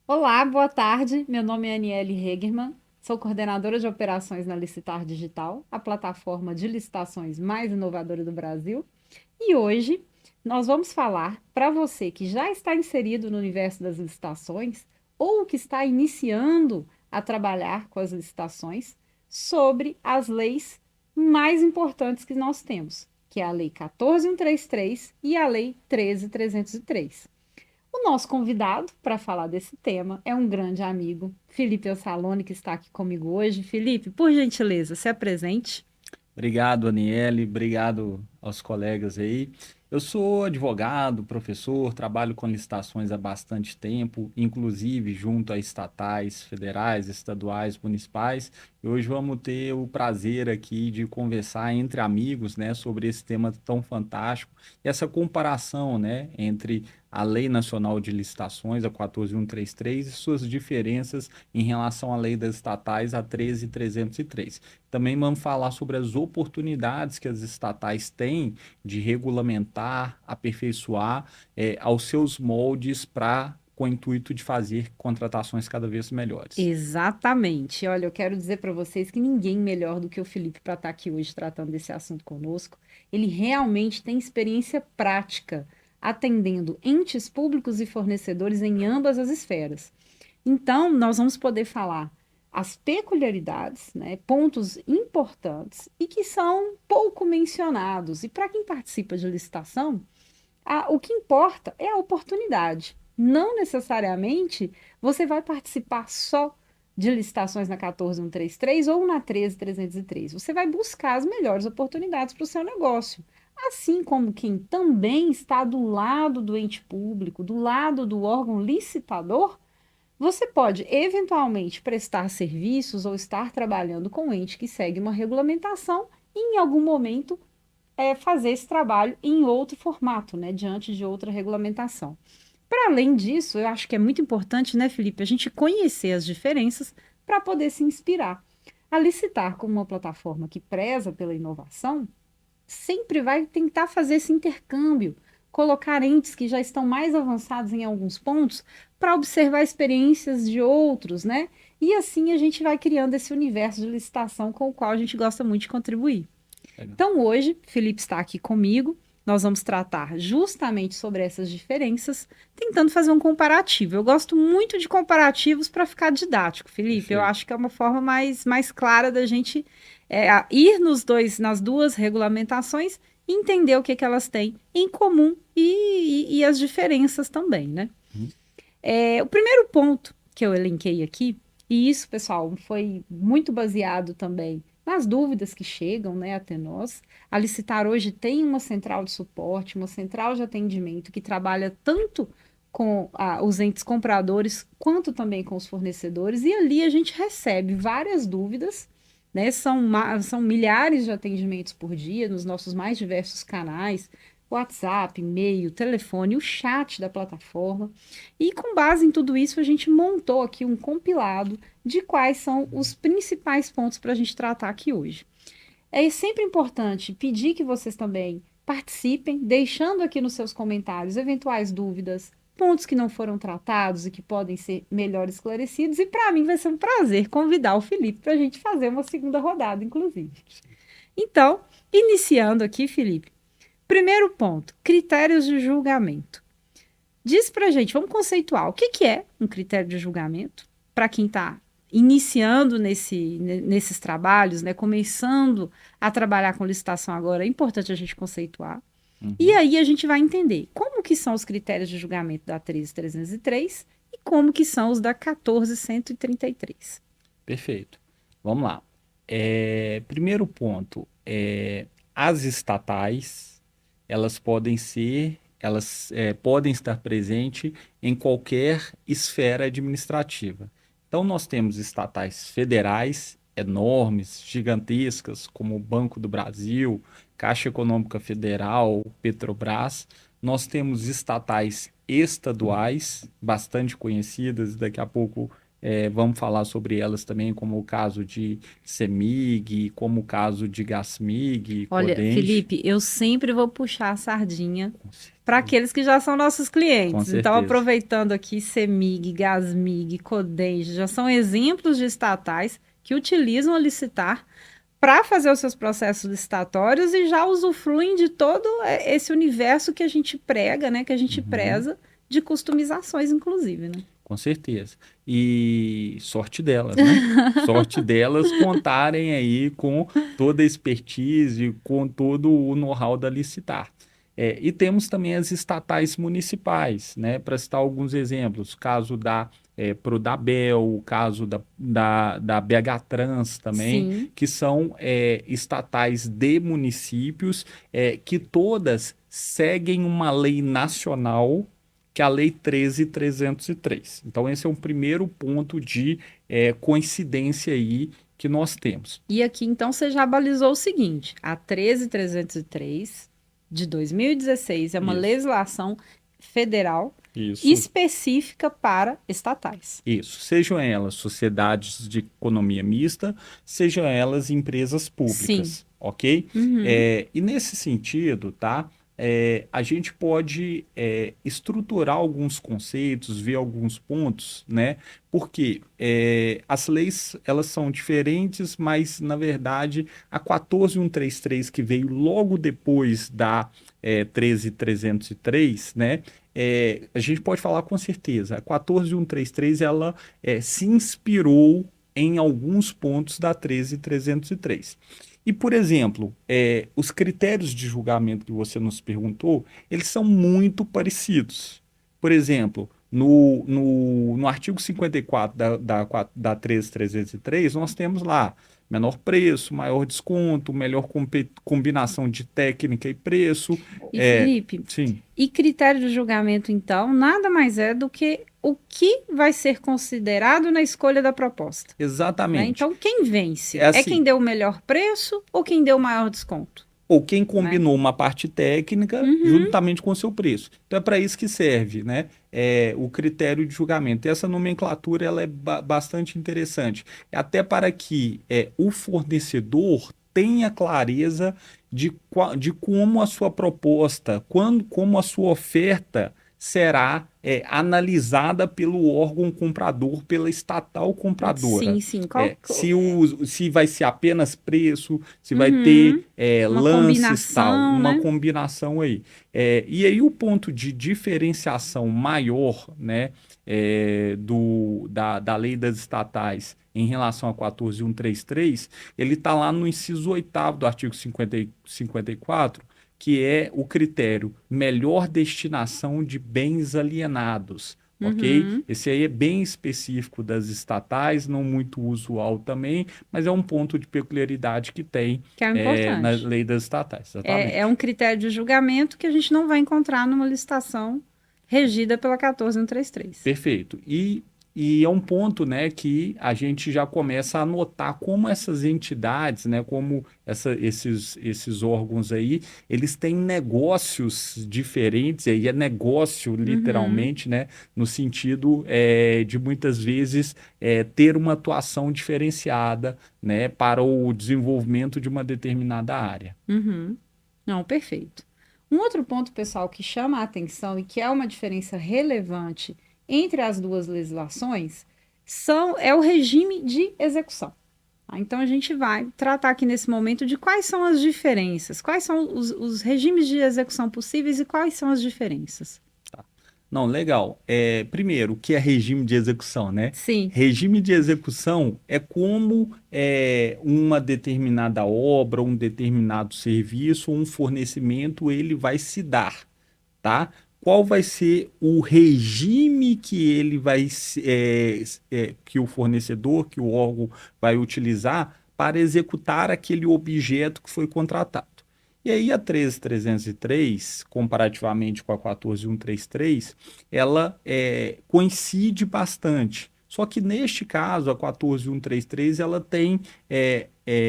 Olá, boa tarde. Meu nome é Aniele Hegermann, sou coordenadora de operações na Licitar Digital, a plataforma de licitações mais inovadora do Brasil. E hoje nós vamos falar para você que já está inserido no universo das licitações ou que está iniciando a trabalhar com as licitações sobre as leis mais importantes que nós temos, que é a Lei 14.133 e a Lei 13.303. O nosso convidado para falar desse tema é um grande amigo, Felipe Ansalone, que está aqui comigo hoje. Felipe, por gentileza, se apresente. Obrigado, Aniele. Obrigado aos colegas aí. Eu sou advogado, professor, trabalho com licitações há bastante tempo, inclusive junto a estatais, federais, estaduais, municipais. E hoje vamos ter o prazer aqui de conversar entre amigos, né, sobre esse tema tão fantástico e essa comparação, né, entre a Lei Nacional de Licitações, a 14.133, e suas diferenças em relação à Lei das Estatais, a 13.303. Também vamos falar sobre as oportunidades que as estatais têm de regulamentar, aperfeiçoar aos seus moldes para com o intuito de fazer contratações cada vez melhores. Exatamente. Olha, eu quero dizer para vocês que ninguém melhor do que o Felipe para estar aqui hoje tratando desse assunto conosco. Ele realmente tem experiência prática atendendo entes públicos e fornecedores em ambas as esferas. Então, nós vamos poder falar as peculiaridades, né, pontos importantes e que são pouco mencionados. E para quem participa de licitação, o que importa é a oportunidade. Não necessariamente você vai participar só de licitações na 14.133 ou na 13.303. Você vai buscar as melhores oportunidades para o seu negócio. Assim como quem também está do lado do ente público, do lado do órgão licitador, você pode eventualmente prestar serviços ou estar trabalhando com um ente que segue uma regulamentação e em algum momento fazer esse trabalho em outro formato, né, diante de outra regulamentação. Para além disso, eu acho que é muito importante, né, Felipe, a gente conhecer as diferenças para poder se inspirar. A Licitar, como uma plataforma que preza pela inovação, sempre vai tentar fazer esse intercâmbio, colocar entes que já estão mais avançados em alguns pontos para observar experiências de outros, né? E assim a gente vai criando esse universo de licitação com o qual a gente gosta muito de contribuir. Legal. Então, hoje, Felipe está aqui comigo. Nós vamos tratar justamente sobre essas diferenças, tentando fazer um comparativo. Eu gosto muito de comparativos para ficar didático, Felipe. Eu Perfeito. acho que é uma forma mais clara da gente ir nas duas regulamentações e entender o que elas têm em comum e as diferenças também, né? Uhum. O primeiro ponto que eu elenquei aqui, e isso, pessoal, foi muito baseado também nas dúvidas que chegam, né, até nós. A Licitar hoje tem uma central de suporte, uma central de atendimento que trabalha tanto com os entes compradores quanto também com os fornecedores, e ali a gente recebe várias dúvidas, né? São milhares de atendimentos por dia nos nossos mais diversos canais, WhatsApp, e-mail, telefone, o chat da plataforma. E com base em tudo isso, a gente montou aqui um compilado de quais são os principais pontos para a gente tratar aqui hoje. É sempre importante pedir que vocês também participem, deixando aqui nos seus comentários eventuais dúvidas, pontos que não foram tratados e que podem ser melhor esclarecidos. E para mim vai ser um prazer convidar o Felipe para a gente fazer uma segunda rodada, inclusive. Então, iniciando aqui, Felipe, primeiro ponto: critérios de julgamento. Diz pra gente, vamos conceituar o que, que é um critério de julgamento para quem está iniciando nesses trabalhos, né, começando a trabalhar com licitação agora, é importante a gente conceituar. E Uhum. aí a gente vai entender como que são os critérios de julgamento da 13.303 e como que são os da 14.133. Perfeito. Vamos lá. Primeiro ponto, as estatais, elas podem estar presentes em qualquer esfera administrativa. Então, nós temos estatais federais enormes, gigantescas, como o Banco do Brasil, Caixa Econômica Federal, Petrobras. Nós temos estatais estaduais, bastante conhecidas, daqui a pouco vamos falar sobre elas também, como o caso de CEMIG, como o caso de GASMIG, Olha, CODENGE. Felipe, eu sempre vou puxar a sardinha Com para certeza. aqueles que já são nossos Com clientes. Então, certeza. aproveitando aqui, CEMIG, GASMIG, Codenge, já são exemplos de estatais que utilizam a licitar para fazer os seus processos licitatórios e já usufruem de todo esse universo que a gente prega, né, que a gente Uhum. preza de customizações, inclusive, né? Com certeza. E sorte delas, né? Sorte delas contarem aí com toda a expertise, com todo o know-how da Licitar. E temos também as estatais municipais, né? Para citar alguns exemplos, o caso da Prodabel, o caso da BH Trans também, Sim. que são estatais de municípios que todas seguem uma lei nacional que é a Lei 13.303. Então, esse é um primeiro ponto de coincidência aí que nós temos. E aqui, então, você já balizou o seguinte: a 13.303 de 2016 é uma Isso, legislação federal isso, específica para estatais. isso. Sejam elas sociedades de economia mista, sejam elas empresas Sim. públicas, ok? Uhum. E nesse sentido, tá? A gente pode estruturar alguns conceitos, ver alguns pontos, né? Porque as leis elas são diferentes, mas na verdade a 14.133 que veio logo depois da 13.303, né? A gente pode falar com certeza. A 14.133 ela se inspirou em alguns pontos da 13.303. E, por exemplo, os critérios de julgamento que você nos perguntou, eles são muito parecidos. Por exemplo, no artigo 54 da 13.303, nós temos lá menor preço, maior desconto, melhor combinação de técnica e preço. E É, Felipe, sim, e critério de julgamento, então, nada mais é do que o que vai ser considerado na escolha da proposta, né? exatamente. Então, quem É vence? É quem assim, deu o melhor preço ou quem deu o maior desconto, ou quem né? combinou uma parte técnica Uhum. juntamente com o seu preço. Então é para isso que serve, né? O critério de julgamento. Essa nomenclatura ela é bastante interessante, até para que o fornecedor tenha clareza de como a sua proposta, como a sua oferta será analisada pelo órgão comprador, pela estatal compradora. Sim, sim. Se vai ser apenas preço, se vai ter Uhum. Uma lances tal, combinação, uma né? combinação aí. E aí o ponto de diferenciação maior, né, da lei das estatais em relação a 14.133, ele está lá no inciso 8º do artigo 54, que é o critério melhor destinação de bens alienados. Ok? Uhum. Esse aí é bem específico das estatais, não muito usual também, mas é um ponto de peculiaridade que tem Que é o na importante. lei das estatais, É um exatamente. critério de julgamento que a gente não vai encontrar numa licitação regida pela 14133. Perfeito. E é um ponto, né, que a gente já começa a notar como essas entidades, né, como esses órgãos aí, eles têm negócios diferentes, e aí é negócio Uhum. literalmente, né, no sentido de muitas vezes ter uma atuação diferenciada, né, para o desenvolvimento de uma determinada área. Uhum. Não, perfeito. Um outro ponto, pessoal, que chama a atenção e que é uma diferença relevante entre as duas legislações é o regime de execução. Tá? Então, a gente vai tratar aqui nesse momento de quais são as diferenças, quais são os regimes de execução possíveis e quais são as diferenças. Não, legal. Primeiro, o que é regime de execução, né? Sim. Regime de execução é como uma determinada obra, um determinado serviço, um fornecimento, ele vai se dar, tá? Qual vai ser o regime que ele vai, que o fornecedor, que o órgão vai utilizar para executar aquele objeto que foi contratado? E aí a 13.303, comparativamente com a 14.133, ela coincide bastante. Só que neste caso, a 14133, ela tem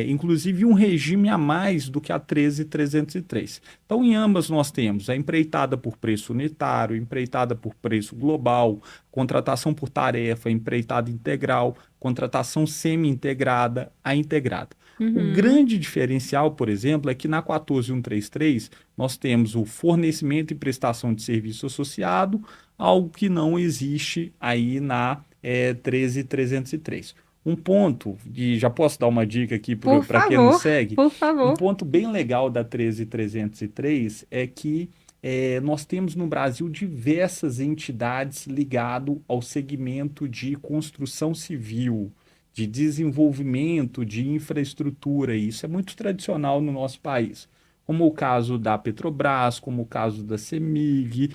inclusive um regime a mais do que a 13303. Então, em ambas nós temos a empreitada por preço unitário, empreitada por preço global, contratação por tarefa, empreitada integral, contratação semi-integrada, a integrada. O Uhum. grande diferencial, por exemplo, é que na 14133 nós temos o fornecimento e prestação de serviço associado, algo que não existe aí na 13303. Um ponto, e já posso dar uma dica aqui Por para quem nos favor, segue, por um favor. ponto bem legal da 13303 é que nós temos no Brasil diversas entidades ligadas ao segmento de construção civil, de desenvolvimento de infraestrutura, e isso é muito tradicional no nosso país, como o caso da Petrobras, como o caso da CEMIG.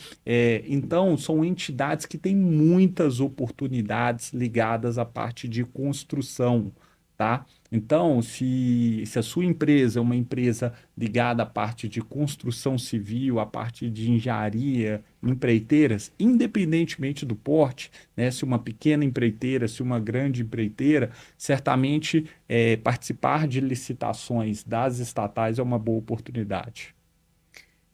Então, são entidades que têm muitas oportunidades ligadas à parte de construção, tá? Então, se a sua empresa é uma empresa ligada à parte de construção civil, à parte de engenharia, empreiteiras, independentemente do porte, né, se uma pequena empreiteira, se uma grande empreiteira, certamente participar de licitações das estatais é uma boa oportunidade.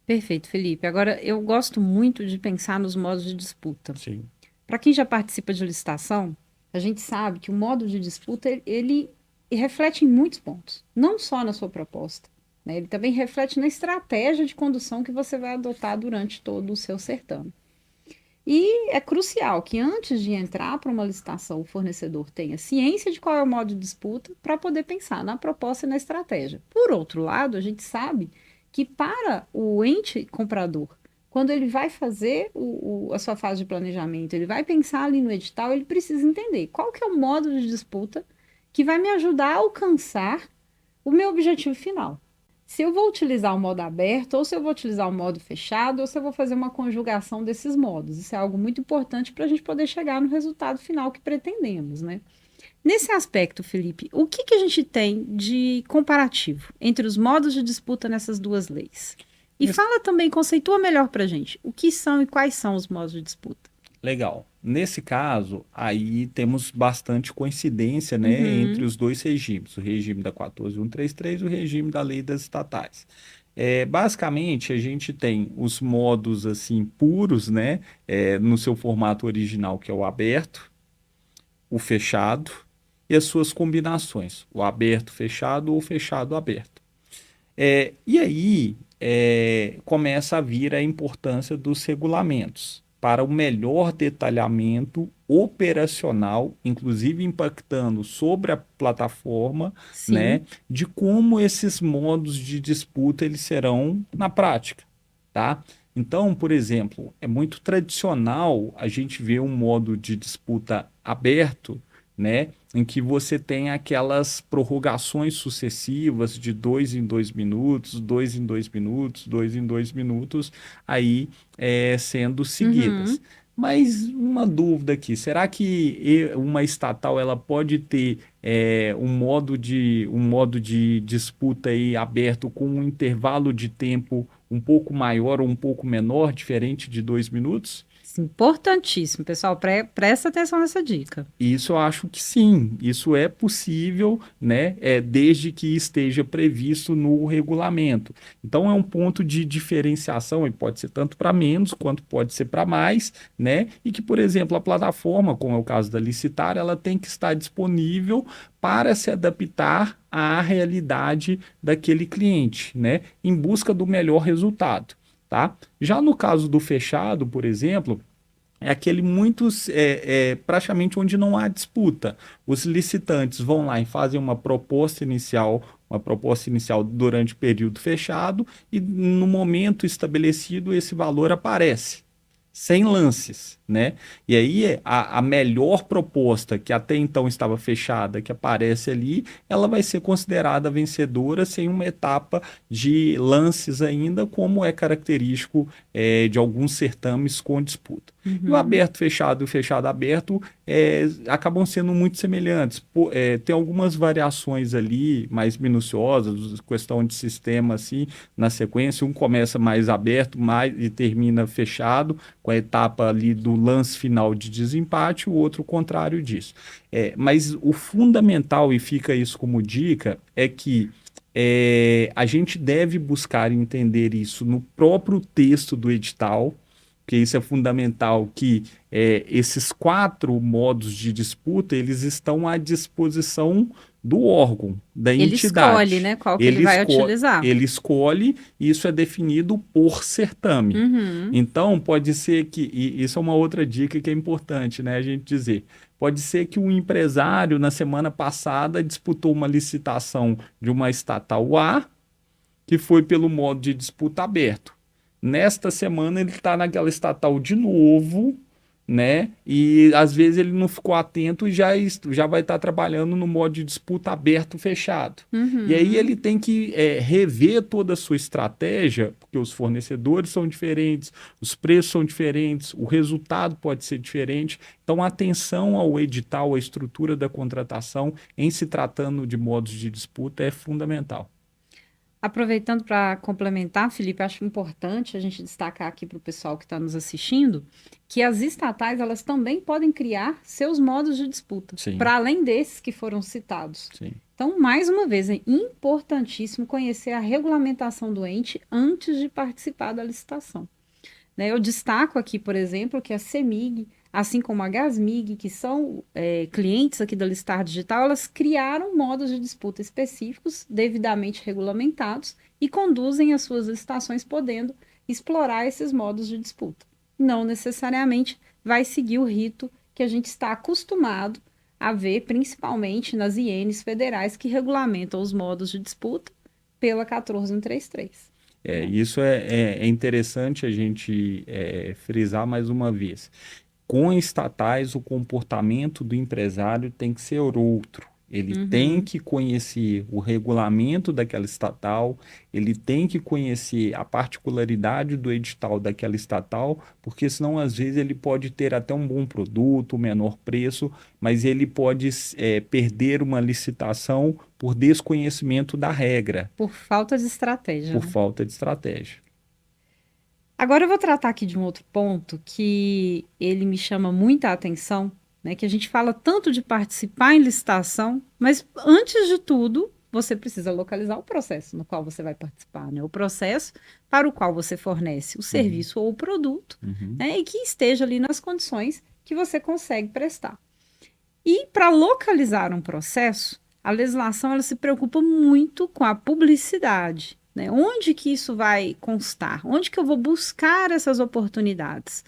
Perfeito, Felipe. Agora, eu gosto muito de pensar nos modos de disputa. Sim, Para quem já participa de licitação, a gente sabe que o modo de disputa ele reflete em muitos pontos, não só na sua proposta, né? Ele também reflete na estratégia de condução que você vai adotar durante todo o seu certame. E é crucial que antes de entrar para uma licitação, o fornecedor tenha ciência de qual é o modo de disputa para poder pensar na proposta e na estratégia. Por outro lado, a gente sabe que para o ente comprador, quando ele vai fazer a sua fase de planejamento, ele vai pensar ali no edital, ele precisa entender qual que é o modo de disputa que vai me ajudar a alcançar o meu objetivo final. Se eu vou utilizar o modo aberto, ou se eu vou utilizar o modo fechado, ou se eu vou fazer uma conjugação desses modos. Isso é algo muito importante para a gente poder chegar no resultado final que pretendemos, né? Nesse aspecto, Felipe, o que a gente tem de comparativo entre os modos de disputa nessas duas leis? E Nesse- fala também, conceitua melhor para a gente, o que são e quais são os modos de disputa. legal. Nesse caso, aí temos bastante coincidência, né, entre Uhum, os dois regimes, o regime da 14133 e o regime da lei das estatais. Basicamente, a gente tem os modos assim puros, né, no seu formato original, que é o aberto, o fechado e as suas combinações, o aberto, fechado ou fechado, aberto. E aí começa a vir a importância dos regulamentos para o melhor detalhamento operacional, inclusive impactando sobre a plataforma, né, sim. de como esses modos de disputa eles serão na prática, tá? Então, por exemplo, é muito tradicional a gente ver um modo de disputa aberto, né, em que você tem aquelas prorrogações sucessivas de 2 em 2 minutos, 2 em 2 minutos, 2 em 2 minutos, aí sendo seguidas. Uhum. Mas uma dúvida aqui, será que uma estatal ela pode ter um modo de disputa aí aberto com um intervalo de tempo um pouco maior ou um pouco menor, diferente de 2 minutos? Sim, importantíssimo, pessoal. Presta atenção nessa dica. Isso eu acho que sim, isso é possível, né? Desde que esteja previsto no regulamento. Então é um ponto de diferenciação e pode ser tanto para menos quanto pode ser para mais, né? E que, por exemplo, a plataforma, como é o caso da Licitar, ela tem que estar disponível para se adaptar à realidade daquele cliente, né? Em busca do melhor resultado, tá? Já no caso do fechado, por exemplo, é aquele muitos praticamente onde não há disputa. Os licitantes vão lá e fazem uma proposta inicial durante o período fechado e no momento estabelecido esse valor aparece. Sem lances, né? E aí a melhor proposta que até então estava fechada, que aparece ali, ela vai ser considerada vencedora sem uma etapa de lances ainda, como é característico de alguns certames com disputa. E o Uhum. aberto fechado e o fechado aberto acabam sendo muito semelhantes. Tem algumas variações ali mais minuciosas, questão de sistema assim, na sequência. Um começa mais aberto e termina fechado, com a etapa ali do lance final de desempate, o outro o contrário disso. Mas o fundamental, e fica isso como dica, é que a gente deve buscar entender isso no próprio texto do edital, porque isso é fundamental, que esses 4 modos de disputa, eles estão à disposição do órgão, da Ele escolhe, entidade. né, qual que ele Ele, vai esco utilizar. ele escolhe, e isso é definido por certame. Uhum. Então, pode ser que, e isso é uma outra dica que é importante, né, a gente dizer, pode ser que um empresário, na semana passada, disputou uma licitação de uma estatal A, que foi pelo modo de disputa aberto. Nesta semana ele está naquela estatal de novo, né? E às vezes ele não ficou atento e já vai estar trabalhando no modo de disputa aberto fechado. E aí Uhum. ele tem que rever toda a sua estratégia, porque os fornecedores são diferentes, os preços são diferentes, o resultado pode ser diferente. Então, atenção ao edital, à estrutura da contratação, em se tratando de modos de disputa, é fundamental. Aproveitando para complementar, Felipe, acho importante a gente destacar aqui para o pessoal que está nos assistindo que as estatais elas também podem criar seus modos de disputa, Sim, para além desses que foram citados. sim. Então, mais uma vez, é importantíssimo conhecer a regulamentação do ente antes de participar da licitação. Né? Eu destaco aqui, por exemplo, que a CEMIG, assim como a Gasmig, que são clientes aqui da Listar Digital, elas criaram modos de disputa específicos, devidamente regulamentados, e conduzem as suas licitações podendo explorar esses modos de disputa. Não necessariamente vai seguir o rito que a gente está acostumado a ver, principalmente nas INs federais que regulamentam os modos de disputa pela 14133. Né? Isso é interessante a gente frisar mais uma vez. Com estatais, o comportamento do empresário tem que ser outro. Ele tem Uhum. que conhecer o regulamento daquela estatal, ele tem que conhecer a particularidade do edital daquela estatal, porque senão, às vezes, ele pode ter até um bom produto, menor preço, mas ele pode perder uma licitação por desconhecimento da regra, Por falta de estratégia, por né? falta de estratégia. Agora eu vou tratar aqui de um outro ponto que ele me chama muita atenção, né? Que a gente fala tanto de participar em licitação, mas antes de tudo, você precisa localizar o processo no qual você vai participar, né? O processo para o qual você fornece o Uhum, serviço ou o produto, uhum. né? E que esteja ali nas condições que você consegue prestar. E para localizar um processo, a legislação ela se preocupa muito com a publicidade, né? Onde que isso vai constar? Onde que eu vou buscar essas oportunidades?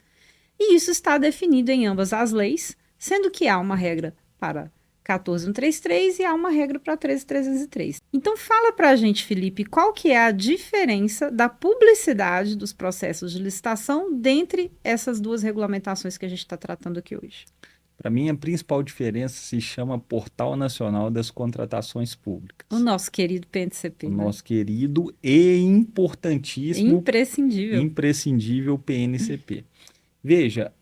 E isso está definido em ambas as leis, sendo que há uma regra para 14133 e há uma regra para 13303. Então fala para a gente, Felipe, qual que é a diferença da publicidade dos processos de licitação dentre essas duas regulamentações que a gente está tratando aqui hoje? Para mim, a principal diferença se chama Portal Nacional das Contratações O Públicas. nosso querido O PNCP, né? nosso querido e importantíssimo, Imprescindível. imprescindível PNCP. Veja,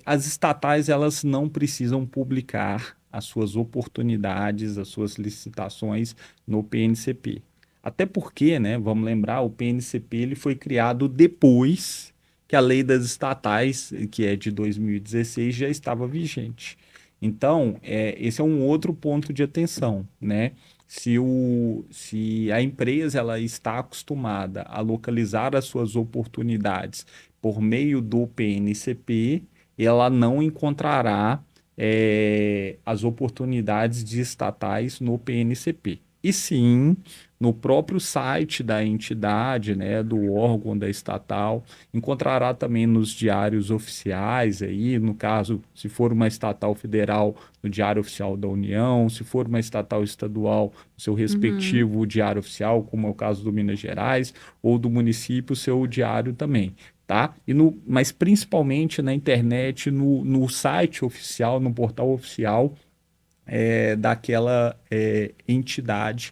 as estatais elas não precisam publicar as suas oportunidades, as suas licitações no PNCP. Até porque, né, vamos lembrar, o PNCP ele foi criado depois que a lei das estatais, que é de 2016, já estava vigente. Então, esse é um outro ponto de atenção, né? Se a empresa ela está acostumada a localizar as suas oportunidades por meio do PNCP, ela não encontrará as oportunidades de estatais no PNCP. E sim, no próprio site da entidade, né, do órgão da estatal, encontrará também nos diários oficiais aí, no caso, se for uma estatal federal, no Diário Oficial da União, se for uma estatal estadual, no seu Uhum. respectivo diário oficial, como é o caso do Minas Gerais, ou do município, seu diário também. Tá? Mas principalmente na internet, no site oficial, no portal oficial daquela entidade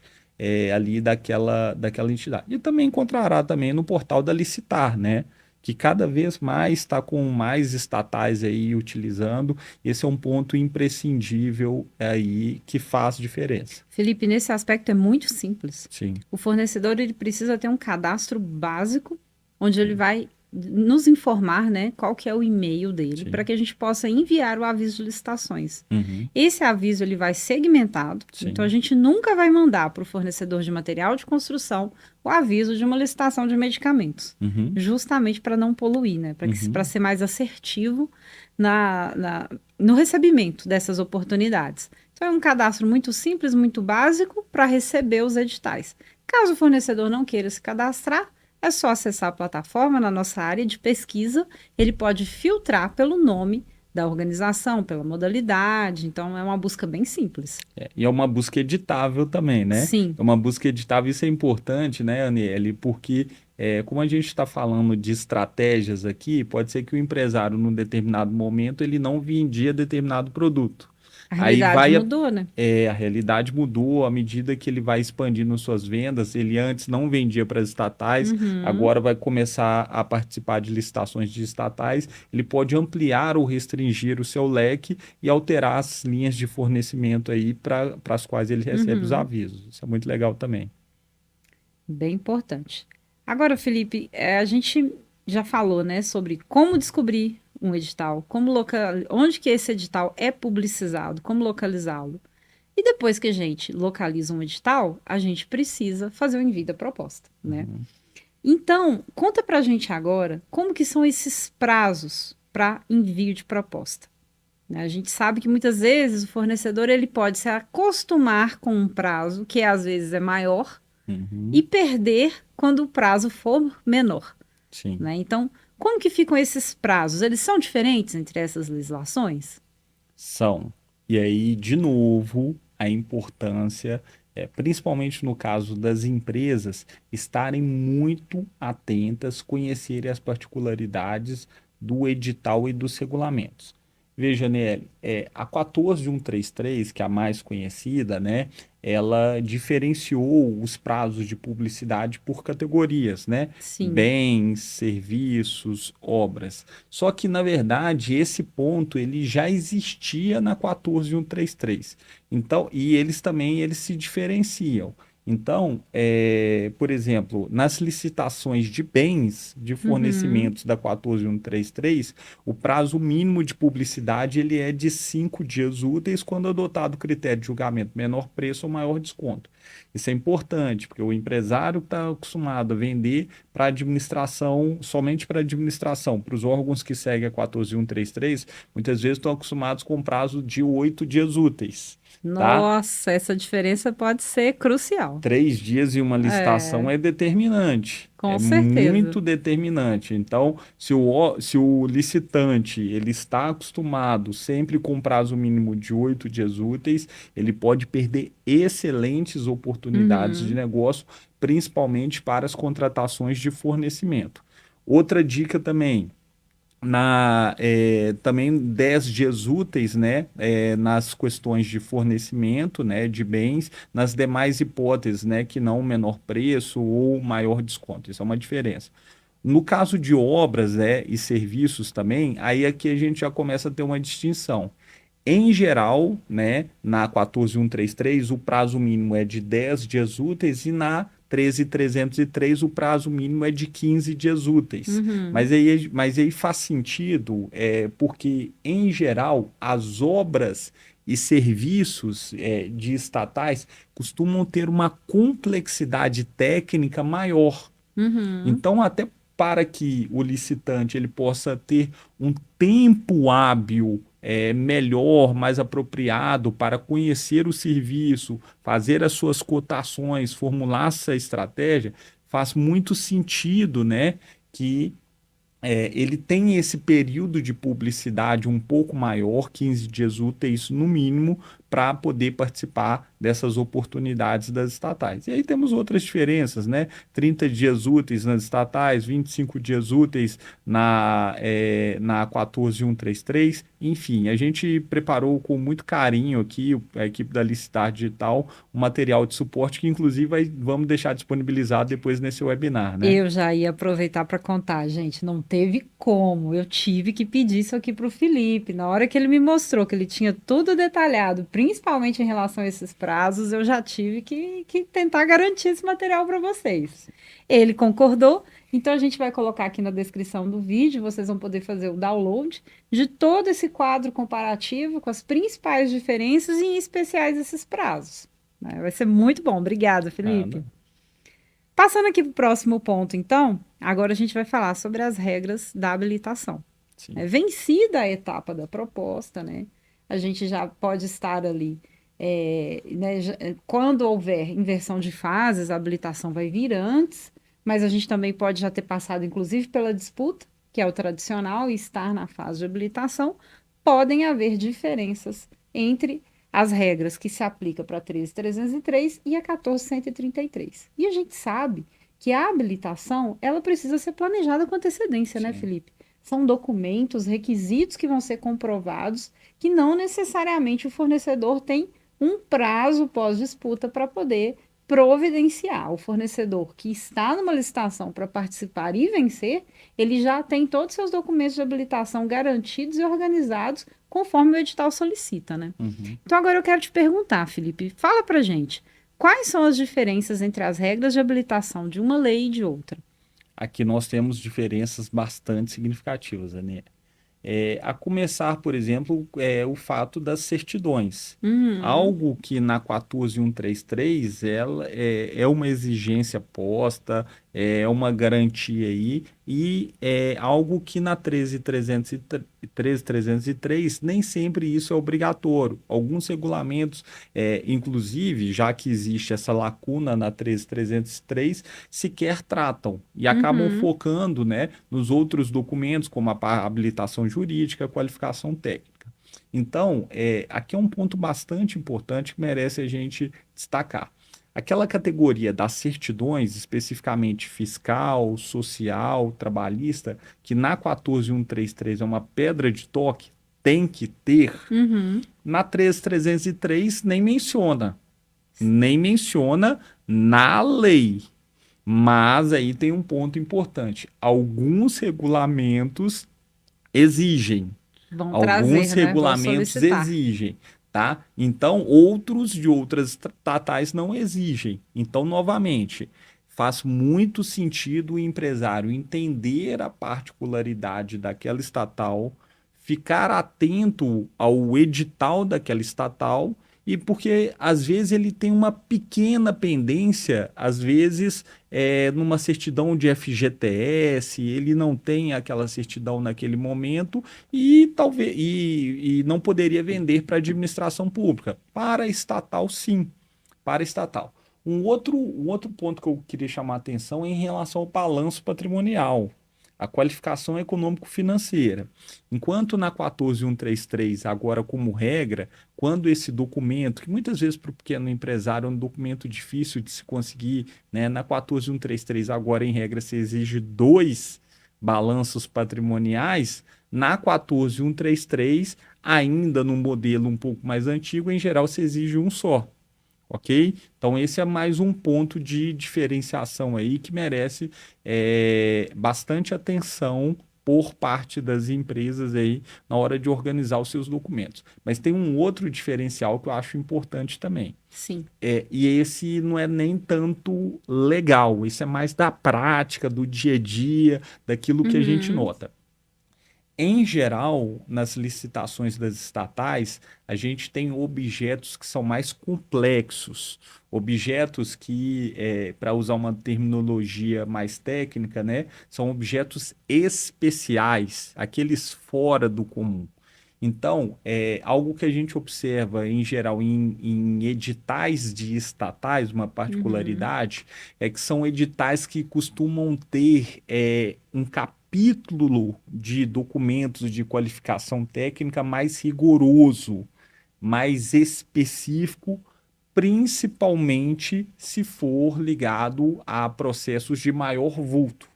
ali daquela entidade. E também encontrará também no portal da Licitar, né? que cada vez mais está com mais estatais aí utilizando. Esse é um ponto imprescindível aí que faz diferença. Felipe, nesse aspecto é muito simples. Sim, O fornecedor ele precisa ter um cadastro básico, onde ele vai nos informar, né, qual que é o e-mail dele, para sim. que a gente possa enviar o aviso de licitações. Uhum, Esse aviso ele vai segmentado, então a sim. gente nunca vai mandar para o fornecedor de material de construção o aviso de uma licitação de medicamentos, Uhum, justamente para não poluir, né, para uhum. ser mais assertivo no recebimento dessas oportunidades. Então é um cadastro muito simples, muito básico para receber os editais. Caso o fornecedor não queira se cadastrar, é só acessar a plataforma na nossa área de pesquisa, ele pode filtrar pelo nome da organização, pela modalidade, então é uma busca bem simples. E é uma busca editável também, né? Sim. É uma busca editável, isso é importante, né, Aniele? Porque, como a gente está falando de estratégias aqui, pode ser que o empresário, num determinado momento, ele não vendia determinado produto. A Aí realidade vai, mudou, né? a realidade mudou à medida que ele vai expandindo suas vendas. Ele antes não vendia para as estatais, Uhum, agora vai começar a participar de licitações de estatais. Ele pode ampliar ou restringir o seu leque e alterar as linhas de fornecimento aí para as quais ele recebe os uhum. avisos. Isso é muito legal também. Bem importante. Agora, Felipe, a gente já falou, né, sobre como descobrir um edital, onde que esse edital é publicizado, como localizá-lo. E depois que a gente localiza um edital, a gente precisa fazer o envio da proposta, né? Uhum. Então, conta pra gente agora como que são esses prazos para envio de proposta, né? A gente sabe que muitas vezes o fornecedor ele pode se acostumar com um prazo que às vezes é maior e Uhum. perder quando o prazo for menor, Sim. né? Então, como que ficam esses prazos? Eles são diferentes entre essas legislações? São. E aí, de novo, a importância, principalmente no caso das empresas, estarem muito atentas, conhecerem as particularidades do edital e dos regulamentos. Veja, Nelly, a 14133, que é a mais conhecida, né, ela diferenciou os prazos de publicidade por categorias, né? Sim. Bens, serviços, obras. Só que, na verdade, esse ponto ele já existia na 14133. Então, e eles também eles se diferenciam. Então, por exemplo, nas licitações de bens de Uhum. fornecimentos da 14133, o prazo mínimo de publicidade ele é de 5 dias úteis quando adotado o critério de julgamento menor preço ou maior desconto. Isso é importante, porque o empresário está acostumado a vender para administração, somente para administração. Para os órgãos que seguem a 14133, muitas vezes estão acostumados com prazo de 8 dias úteis, tá? Nossa, essa diferença pode ser crucial. 3 dias em uma licitação É, é determinante, com é certeza. muito determinante. Então, se o licitante ele está acostumado sempre com prazo mínimo de 8 dias úteis, ele pode perder excelentes oportunidades de Uhum. negócio, principalmente para as contratações de fornecimento. Outra dica também também 10 dias úteis, né, nas questões de fornecimento, né, de bens, nas demais hipóteses, né, que não menor preço ou maior desconto. Isso é uma diferença. No caso de obras, e serviços também, aí aqui a gente já começa a ter uma distinção. Em geral, né, na 14133, o prazo mínimo é de 10 dias úteis e na 13303 o prazo mínimo é de 15 dias úteis. Uhum. Mas aí faz sentido, porque, em geral, as obras e serviços de estatais costumam ter uma complexidade técnica maior. Uhum. Então, até para que o licitante ele possa ter um tempo hábil melhor, mais apropriado para conhecer o serviço, fazer as suas cotações, formular essa estratégia, faz muito sentido, né, que ele tem esse período de publicidade um pouco maior, 15 dias úteis no mínimo, para poder participar dessas oportunidades das estatais. E aí temos outras diferenças, né? 30 dias úteis nas estatais, 25 dias úteis na 14133, enfim, a gente preparou com muito carinho aqui, a equipe da Licitar Digital, um material de suporte que inclusive vamos deixar disponibilizado depois nesse webinar, né? Eu já ia aproveitar para contar, gente, não teve como. Eu tive que pedir isso aqui para o Felipe. Na hora que ele me mostrou que ele tinha tudo detalhado, principalmente em relação a esses prazos, eu já tive que tentar garantir esse material para vocês. Ele concordou, então a gente vai colocar aqui na descrição do vídeo, vocês vão poder fazer o download de todo esse quadro comparativo com as principais diferenças e em especiais esses prazos, né? Vai ser muito bom. Obrigada, Felipe. Nada. Passando aqui para o próximo ponto, então, agora a gente vai falar sobre as regras da habilitação. Sim. Vencida a etapa da proposta, né? A gente já pode estar ali, né, quando houver inversão de fases, a habilitação vai vir antes, mas a gente também pode já ter passado, inclusive, pela disputa, que é o tradicional, e estar na fase de habilitação. Podem haver diferenças entre as regras que se aplicam para a 13.303 e a 14.133. E a gente sabe que a habilitação, ela precisa ser planejada com antecedência, né, Sim. Felipe? São documentos, requisitos que vão ser comprovados, que não necessariamente o fornecedor tem um prazo pós-disputa para poder providenciar. O fornecedor que está numa licitação para participar e vencer, ele já tem todos os seus documentos de habilitação garantidos e organizados conforme o edital solicita, né? Uhum. Então agora eu quero te perguntar, Felipe, fala pra gente, quais são as diferenças entre as regras de habilitação de uma lei e de outra? Aqui nós temos diferenças bastante significativas, né? A começar, por exemplo, o fato das certidões. Uhum, Algo que na 14133 ela é uma exigência posta, é uma garantia aí, e é algo que na 13.303 nem sempre isso é obrigatório. Alguns regulamentos, inclusive, já que existe essa lacuna na 13.303, sequer tratam e acabam uhum, focando, né, nos outros documentos, como a habilitação jurídica, a qualificação técnica. Então, aqui é um ponto bastante importante que merece a gente destacar. Aquela categoria das certidões, especificamente fiscal, social, trabalhista, que na 14.133 é uma pedra de toque, tem que ter, uhum. na 13.303 nem menciona na lei. Mas aí tem um ponto importante. Alguns regulamentos exigem. Vão Alguns trazer, né? Vão regulamentos solicitar. exigem, tá? Então, outros de outras estatais não exigem. Então, novamente, faz muito sentido o empresário entender a particularidade daquela estatal, ficar atento ao edital daquela estatal e porque às vezes ele tem uma pequena pendência, às vezes numa certidão de FGTS, ele não tem aquela certidão naquele momento e talvez e não poderia vender para a administração pública. Para estatal, sim, para estatal. Um outro ponto que eu queria chamar a atenção é em relação ao balanço patrimonial, a qualificação econômico-financeira. Enquanto na 14.133, agora como regra, quando esse documento, que muitas vezes para o pequeno empresário é um documento difícil de se conseguir, né? Na 14.133, agora em regra, se exige dois balanços patrimoniais, na 14.133, ainda no modelo um pouco mais antigo, em geral se exige um só. Ok? Então, esse é mais um ponto de diferenciação aí que merece bastante atenção por parte das empresas aí na hora de organizar os seus documentos. Mas tem um outro diferencial que eu acho importante também. Sim. E esse não é nem tanto legal, isso é mais da prática, do dia a dia, daquilo que a gente Uhum, nota. Em geral, nas licitações das estatais, a gente tem objetos que são mais complexos, objetos que, para usar uma terminologia mais técnica, né, são objetos especiais, aqueles fora do comum. Então, algo que a gente observa em geral em editais de estatais, uma uhum. particularidade, é que são editais que costumam ter um capítulo de documentos de qualificação técnica mais rigoroso, mais específico, principalmente se for ligado a processos de maior vulto.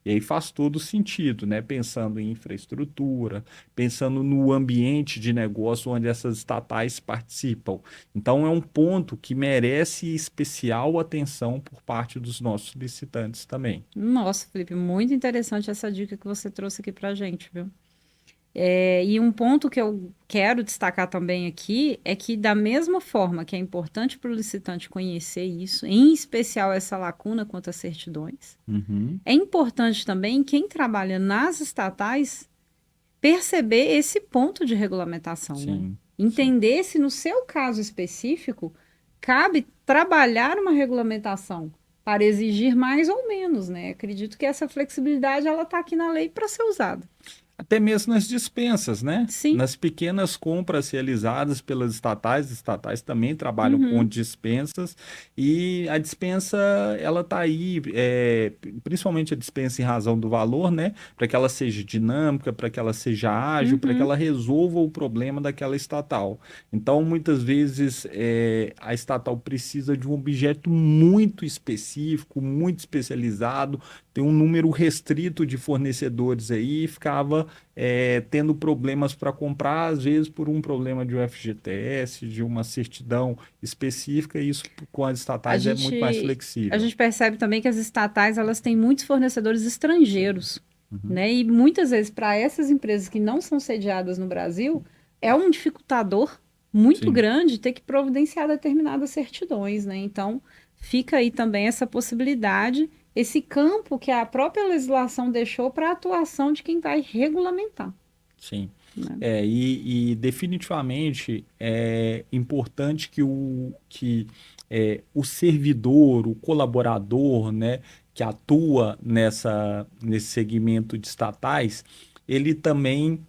E aí faz todo sentido, né? Pensando em infraestrutura, pensando no ambiente de negócio onde essas estatais participam. Então, é um ponto que merece especial atenção por parte dos nossos licitantes também. Nossa, Felipe, muito interessante essa dica que você trouxe aqui para gente, viu? E um ponto que eu quero destacar também aqui é que, da mesma forma que é importante para o licitante conhecer isso, em especial essa lacuna quanto às certidões, Uhum, é importante também quem trabalha nas estatais perceber esse ponto de regulamentação, né? sim, sim. Entender se no seu caso específico cabe trabalhar uma regulamentação para exigir mais ou menos, né? Acredito que essa flexibilidade ela está aqui na lei para ser usada. Até mesmo nas dispensas, né? Sim. Nas pequenas compras realizadas pelas estatais, as estatais também trabalham com Uhum. dispensas e a dispensa ela está aí, principalmente a dispensa em razão do valor, né? Para que ela seja dinâmica, para que ela seja ágil, para que Uhum. ela resolva o problema daquela estatal. Então, muitas vezes a estatal precisa de um objeto muito específico, muito especializado, tem um número restrito de fornecedores aí, ficava tendo problemas para comprar, às vezes por um problema de UFGTS, de uma certidão específica, e isso com as A estatais é muito mais gente, a flexível. gente percebe também que as estatais elas têm muitos fornecedores Sim. estrangeiros, Uhum. né? E muitas vezes para essas empresas que não são sediadas no Brasil, é um dificultador muito Sim, grande ter que providenciar determinadas certidões, né? Então, fica aí também essa possibilidade, esse campo que a própria legislação deixou para a atuação de quem vai regulamentar, sim. né? E definitivamente é importante que o servidor, o colaborador, né, que atua nesse segmento de estatais, ele também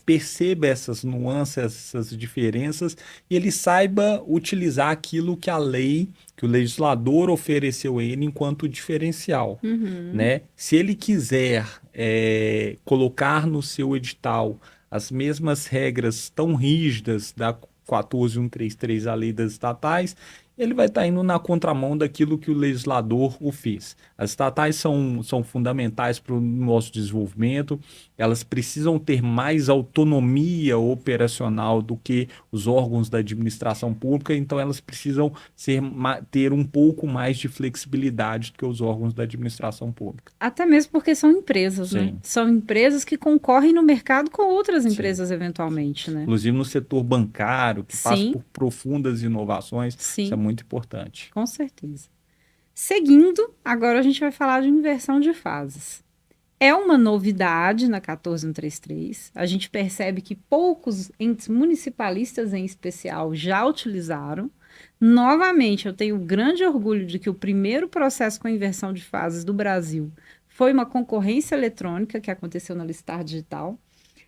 perceba essas nuances, essas diferenças, e ele saiba utilizar aquilo que a lei, que o legislador ofereceu a ele enquanto diferencial, Uhum. né? Se ele quiser colocar no seu edital as mesmas regras tão rígidas da 14133, a lei das estatais, ele vai estar indo na contramão daquilo que o legislador o fez. As estatais são fundamentais para o nosso desenvolvimento, elas precisam ter mais autonomia operacional do que os órgãos da administração pública, então elas precisam ter um pouco mais de flexibilidade do que os órgãos da administração pública. Até mesmo porque são empresas, né? Sim, São empresas que concorrem no mercado com outras sim. empresas eventualmente, né? Inclusive no setor bancário, que passa Sim, por profundas inovações, isso é sim, muito importante. com certeza. Seguindo, agora a gente vai falar de inversão de fases. É uma novidade na 14133. A gente percebe que poucos entes municipalistas, em especial, já utilizaram. Novamente, eu tenho grande orgulho de que o primeiro processo com inversão de fases do Brasil foi uma concorrência eletrônica que aconteceu na Listar Digital.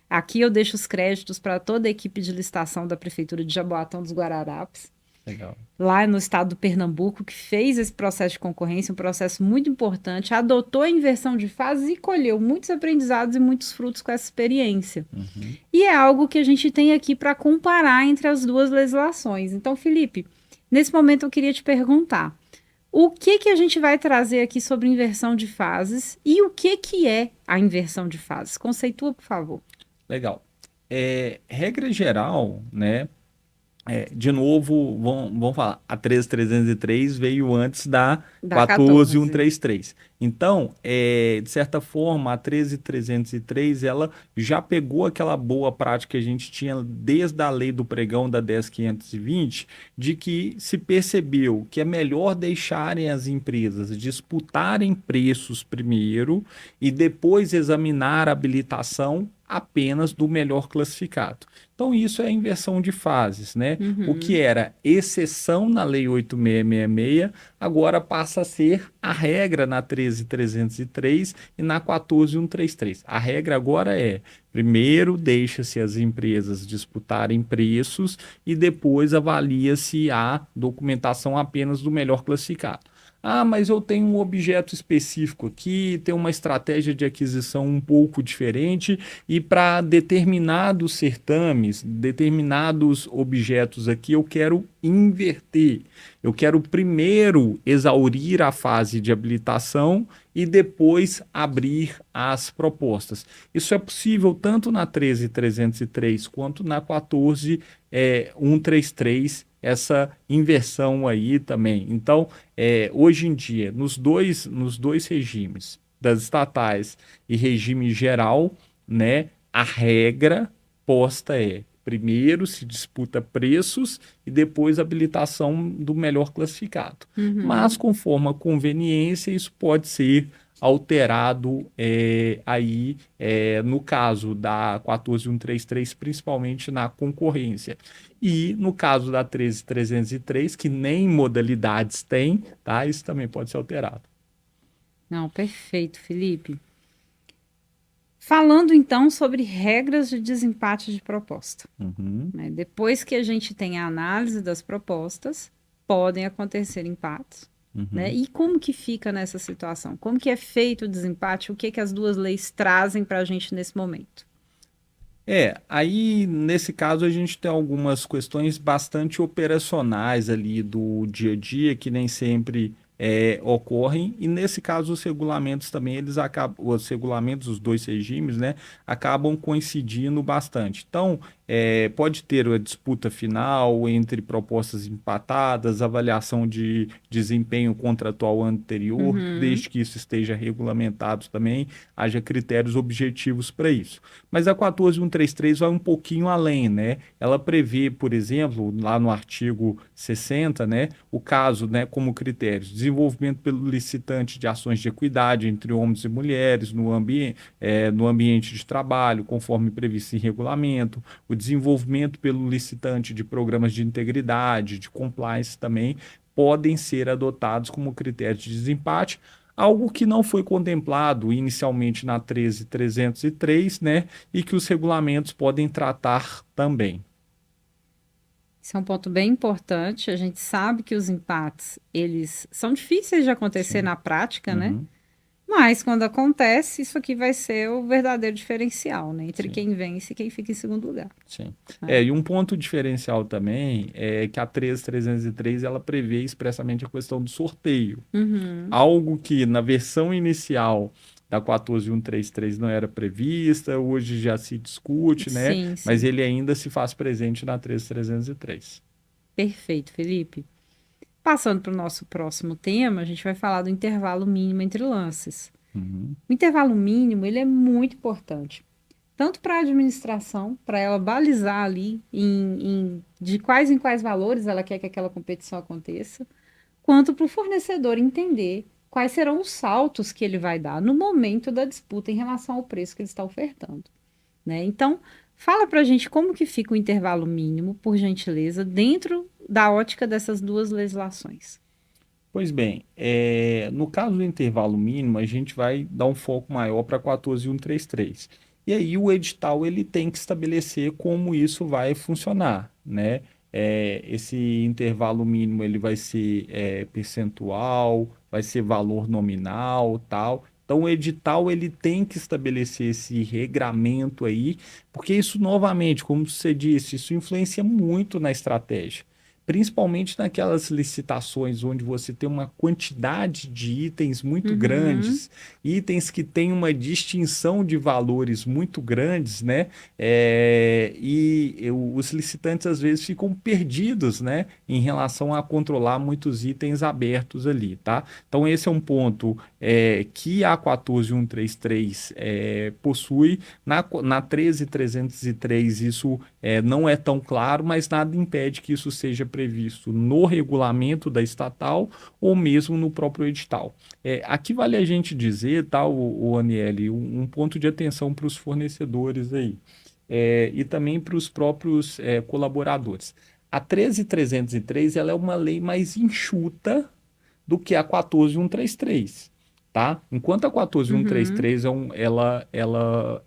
Aqui eu deixo os créditos para toda a equipe de licitação da Prefeitura de Jaboatão dos Guararapes, Legal. lá no estado do Pernambuco, que fez esse processo de concorrência, um processo muito importante, adotou a inversão de fases e colheu muitos aprendizados e muitos frutos com essa experiência. Uhum. E é algo que a gente tem aqui para comparar entre as duas legislações. Então, Felipe, nesse momento eu queria te perguntar, o que que a gente vai trazer aqui sobre inversão de fases e o que é a inversão de fases? Conceitua, por favor. Legal. Regra geral, né? De novo, vamos falar, a 13303 veio antes da Da 14. 14133. Então, de certa forma, a 13303 ela já pegou aquela boa prática que a gente tinha desde a lei do pregão da 10520, de que se percebeu que é melhor deixarem as empresas disputarem preços primeiro e depois examinar a habilitação apenas do melhor classificado. Então, isso é a inversão de fases, né? O que Uhum. era exceção na Lei 8666, agora passa a ser a regra na 13303 e na 14133. A regra agora é: primeiro deixa-se as empresas disputarem preços e depois avalia-se a documentação apenas do melhor classificado. Ah, mas eu tenho um objeto específico aqui, tem uma estratégia de aquisição um pouco diferente, e para determinados certames, determinados objetos aqui, eu quero inverter. Eu quero primeiro exaurir a fase de habilitação e depois abrir as propostas. Isso é possível tanto na 13.303 quanto na 14.133, essa inversão aí também. Então, hoje em dia, nos dois regimes, das estatais e regime geral, né, a regra posta é: primeiro se disputa preços e depois habilitação do melhor classificado. Mas, Uhum. conforme a conveniência, isso pode ser alterado aí, no caso da 14.133, principalmente na concorrência. E no caso da 13.303, que nem modalidades tem, tá? Isso também pode ser alterado. Não, perfeito, Felipe. Falando então sobre regras de desempate de proposta, Uhum, né? Depois que a gente tem a análise das propostas, podem acontecer empates, né? uhum. E como que fica nessa situação? Como que é feito o desempate? O que que as duas leis trazem para a gente nesse momento? Aí nesse caso a gente tem algumas questões bastante operacionais ali do dia a dia que nem sempre ocorrem, e nesse caso os regulamentos também, eles acabam, os regulamentos dos dois regimes, né, acabam coincidindo bastante. Então, pode ter a disputa final entre propostas empatadas, avaliação de desempenho contratual anterior, Uhum. desde que isso esteja regulamentado também, haja critérios objetivos para isso. Mas a 14.133 vai um pouquinho além, né? Ela prevê, por exemplo, lá no artigo 60, né, o caso, né, como critérios: desenvolvimento pelo licitante de ações de equidade entre homens e mulheres no ambiente de trabalho, conforme previsto em regulamento; o desenvolvimento pelo licitante de programas de integridade, de compliance também podem ser adotados como critérios de desempate, algo que não foi contemplado inicialmente na 13.303, né, e que os regulamentos podem tratar também. Esse é um ponto bem importante. A gente sabe que os empates, eles são difíceis de acontecer Sim. na prática, né? Uhum. Mas quando acontece, isso aqui vai ser o verdadeiro diferencial, né? Entre Sim. quem vence e quem fica em segundo lugar, Sim. né? E um ponto diferencial também é que a 13.303 ela prevê expressamente a questão do sorteio. Uhum. Algo que na versão inicial da 14.133 não era prevista, hoje já se discute, né? Sim, Mas sim. ele ainda se faz presente na 13.303. Perfeito, Felipe. Passando para o nosso próximo tema, a gente vai falar do intervalo mínimo entre lances. Uhum, O intervalo mínimo, ele é muito importante, tanto para a administração, para ela balizar ali de quais em quais valores ela quer que aquela competição aconteça, quanto para o fornecedor entender quais serão os saltos que ele vai dar no momento da disputa em relação ao preço que ele está ofertando, né? Então, fala para a gente como que fica o intervalo mínimo, por gentileza, dentro da ótica dessas duas legislações. Pois bem, no caso do intervalo mínimo, a gente vai dar um foco maior para 14.133. E aí o edital ele tem que estabelecer como isso vai funcionar, né? Esse intervalo mínimo ele vai ser percentual, vai ser valor nominal, tal. Então o edital ele tem que estabelecer esse regramento aí, porque isso novamente, como você disse, isso influencia muito na estratégia, principalmente naquelas licitações onde você tem uma quantidade de itens muito Uhum, grandes, itens que têm uma distinção de valores muito grandes, né? Os licitantes às vezes ficam perdidos, né, em relação a controlar muitos itens abertos ali, tá? Então esse é um ponto que a 14.133 possui. Na 13.303 isso não é tão claro, mas nada impede que isso seja previsto no regulamento da estatal ou mesmo no próprio edital. Aqui vale a gente dizer, tá, o Aniele, um ponto de atenção para os fornecedores aí, e também para os próprios colaboradores. A 13.303 ela é uma lei mais enxuta do que a 14.133. Tá? Enquanto a uhum, 14.133 ela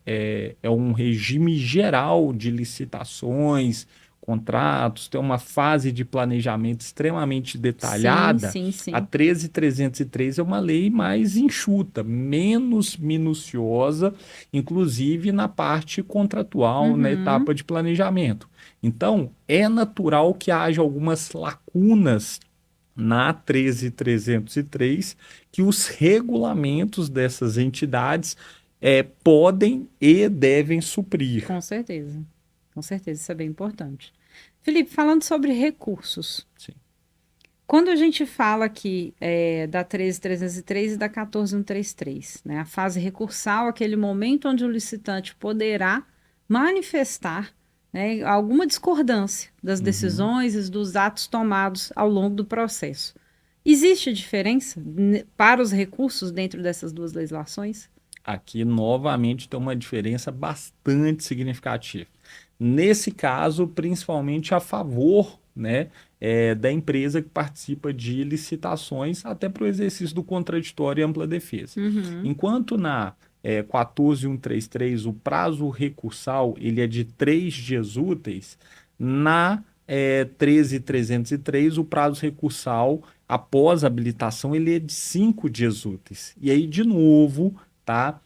é um regime geral de licitações, contratos, tem uma fase de planejamento extremamente Sim, detalhada. sim, A sim. 13.303 é uma lei mais enxuta, menos minuciosa, inclusive na parte contratual, na Uhum, etapa de planejamento. Então, é natural que haja algumas lacunas na 13.303 que os regulamentos dessas entidades podem e devem suprir. com certeza. Com certeza, isso é bem importante. Felipe, falando sobre recursos. Sim. Quando a gente fala aqui da 13.303 e da 14.133, né, a fase recursal, aquele momento onde o licitante poderá manifestar, né, alguma discordância das Uhum. decisões e dos atos tomados ao longo do processo. Existe diferença para os recursos dentro dessas duas legislações? Aqui, novamente, tem uma diferença bastante significativa. Nesse caso, principalmente a favor, né, da empresa que participa de licitações, até para o exercício do contraditório e ampla defesa. Uhum, Enquanto na 14.133 o prazo recursal ele é de 3 dias úteis, na 13.303 o prazo recursal após a habilitação ele é de 5 dias úteis. E aí, de novo, tá?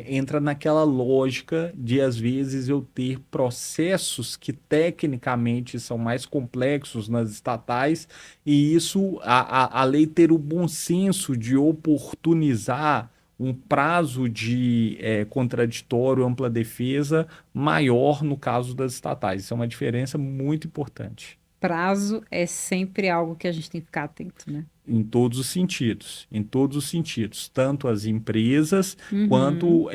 Entra naquela lógica de, às vezes, eu ter processos que tecnicamente são mais complexos nas estatais, e isso, a lei ter o bom senso de oportunizar um prazo de contraditório, ampla defesa maior no caso das estatais. Isso é uma diferença muito importante. prazo é sempre algo que a gente tem que ficar atento, né? Em todos os sentidos, tanto as empresas Uhum, quanto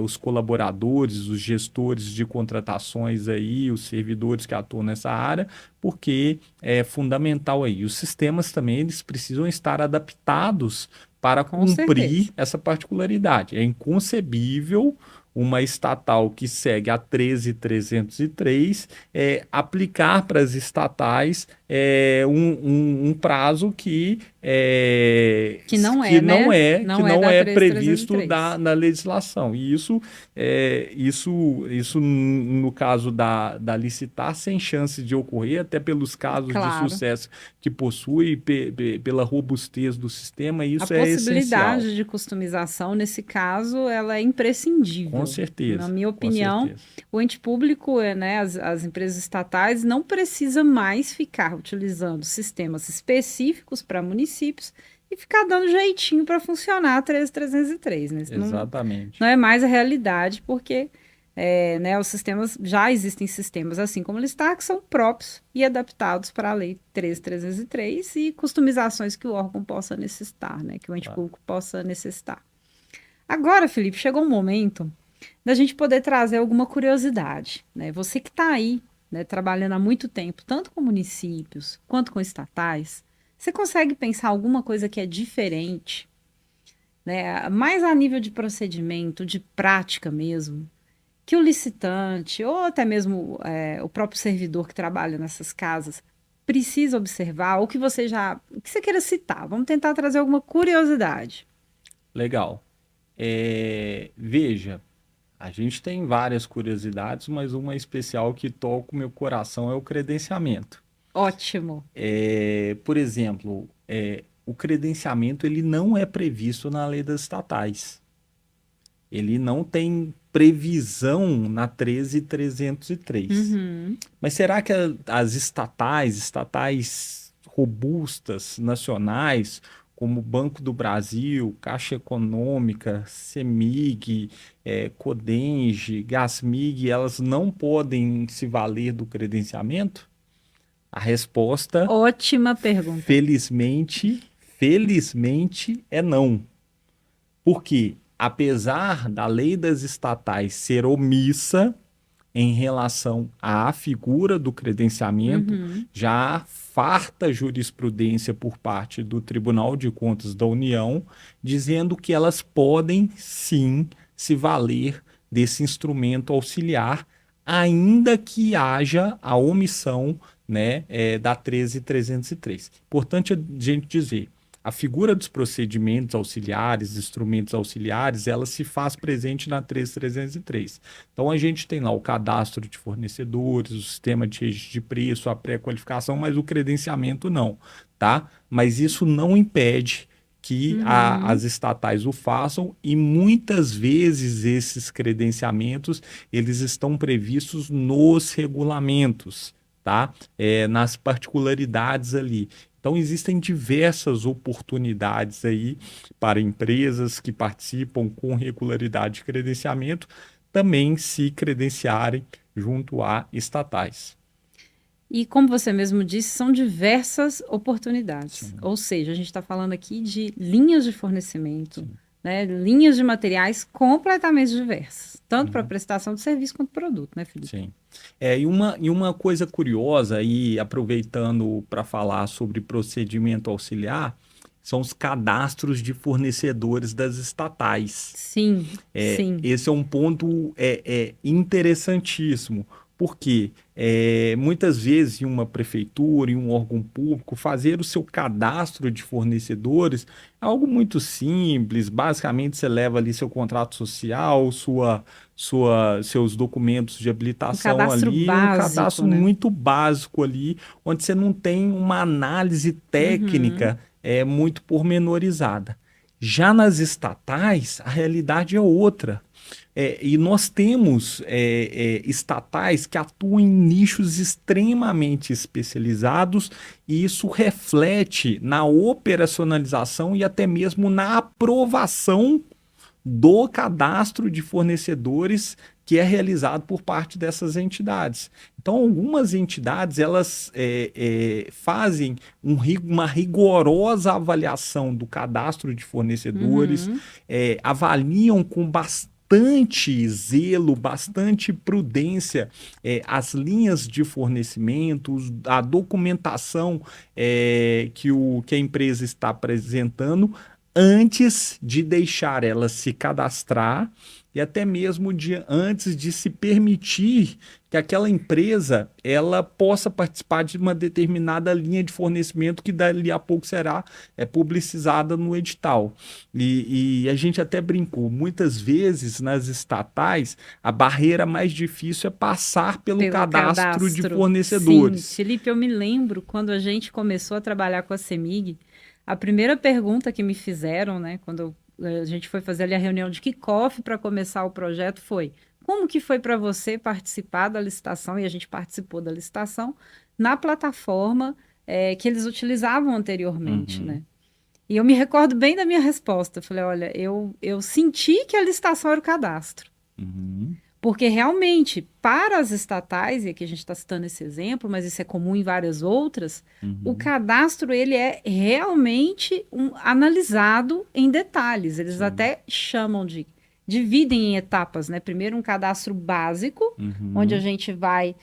os colaboradores, os gestores de contratações aí, os servidores que atuam nessa área, porque é fundamental aí. Os sistemas também eles precisam estar adaptados para com certeza. cumprir essa particularidade. É inconcebível uma estatal que segue a 13.303 aplicar para as estatais um prazo Que não que é, né? que Não é não da é treze previsto três. na legislação. E isso no caso da licitar, sem chance de ocorrer, até pelos casos de Claro. sucesso que possui, pela robustez do sistema, A isso é essencial. possibilidade de customização, nesse caso, ela é Com imprescindível. Na certeza, minha com opinião, certeza. o ente público, né, as empresas estatais, não precisa mais ficar utilizando sistemas específicos para municípios e ficar dando jeitinho para funcionar a 13.303, né? Isso não Exatamente. é mais a realidade, porque né, os sistemas, já existem sistemas assim como o Listar, que são próprios e adaptados para a Lei 13.303 e customizações que o órgão possa necessitar, né, que o ente Claro. público possa necessitar. Agora, Felipe, chegou um momento da gente poder trazer alguma curiosidade, né? Você que está aí, né, trabalhando há muito tempo, tanto com municípios quanto com estatais, você consegue pensar alguma coisa que é diferente, né, mais a nível de procedimento, de prática mesmo, que o licitante ou até mesmo o próprio servidor que trabalha nessas casas precisa observar, ou que você já, o que você queira citar? Vamos tentar trazer alguma curiosidade. Legal. Veja, a gente tem várias curiosidades, mas uma especial que toca o meu coração é o credenciamento. Ótimo. Por exemplo, o credenciamento ele não é previsto na lei das estatais. Ele não tem previsão na 13.303. Uhum. Mas será que as estatais robustas, nacionais, como Banco do Brasil, Caixa Econômica, CEMIG, Codenge, Gasmig, elas não podem se valer do credenciamento? A resposta, Ótima pergunta. felizmente, felizmente é não. Porque, apesar da lei das estatais ser omissa em relação à figura do credenciamento, Uhum. já há farta jurisprudência por parte do Tribunal de Contas da União, dizendo que elas podem sim se valer desse instrumento auxiliar, ainda que haja a omissão, né, da 13.303. Importante a gente dizer, a figura dos procedimentos auxiliares, instrumentos auxiliares, ela se faz presente na 13303. Então, a gente tem lá o cadastro de fornecedores, o sistema de registro de preço, a pré-qualificação, mas o credenciamento não, tá? Mas isso não impede que as Uhum. estatais o façam e muitas vezes esses credenciamentos eles estão previstos nos regulamentos, tá? Nas particularidades ali. Então existem diversas oportunidades aí para empresas que participam com regularidade de credenciamento também se credenciarem junto a estatais. E como você mesmo disse, são diversas oportunidades. Sim, Ou seja, a gente está falando aqui de linhas de fornecimento, sim. né? Linhas de materiais completamente diversas, tanto para Uhum. prestação de serviço quanto produto, né, Felipe? Sim. E uma coisa curiosa, aí, aproveitando para falar sobre procedimento auxiliar, são os cadastros de fornecedores das estatais. Sim, sim. Esse é um ponto interessantíssimo, porque muitas vezes em uma prefeitura, em um órgão público, fazer o seu cadastro de fornecedores é algo muito simples. Basicamente, você leva ali seu contrato social, seus documentos de Um habilitação cadastro ali, um básico, cadastro né? muito básico ali, onde você não tem uma análise Uhum. técnica muito pormenorizada. Já nas estatais, a realidade é outra. E nós temos estatais que atuam em nichos extremamente especializados, e isso reflete na operacionalização e até mesmo na aprovação do cadastro de fornecedores que é realizado por parte dessas entidades. Então, algumas entidades elas fazem uma rigorosa avaliação do cadastro de fornecedores, Uhum. avaliam com bastante zelo, bastante prudência as linhas de fornecimento, a documentação que a empresa está apresentando antes de deixar ela se cadastrar e até mesmo antes de se permitir que aquela empresa ela possa participar de uma determinada linha de fornecimento que dali a pouco será publicizada no edital. E a gente até brincou, muitas vezes nas estatais a barreira mais difícil é passar pelo Pelo cadastro de cadastro. Sim, fornecedores. Felipe, eu me lembro quando a gente começou a trabalhar com a CEMIG, a primeira pergunta que me fizeram, né, quando a gente foi fazer ali a reunião de kickoff para começar o projeto foi: como que foi para você participar da licitação? E a gente participou da licitação na plataforma que eles utilizavam anteriormente, Uhum, né? E eu me recordo bem da minha resposta. Eu falei: olha, eu senti que a licitação era o cadastro. uhum, Porque realmente, para as estatais, e aqui a gente está citando esse exemplo, mas isso é comum em várias outras, o uhum, cadastro ele é realmente analisado em detalhes. Eles sim, até chamam dividem em etapas, né? Primeiro um cadastro básico, onde a uhum, gente vai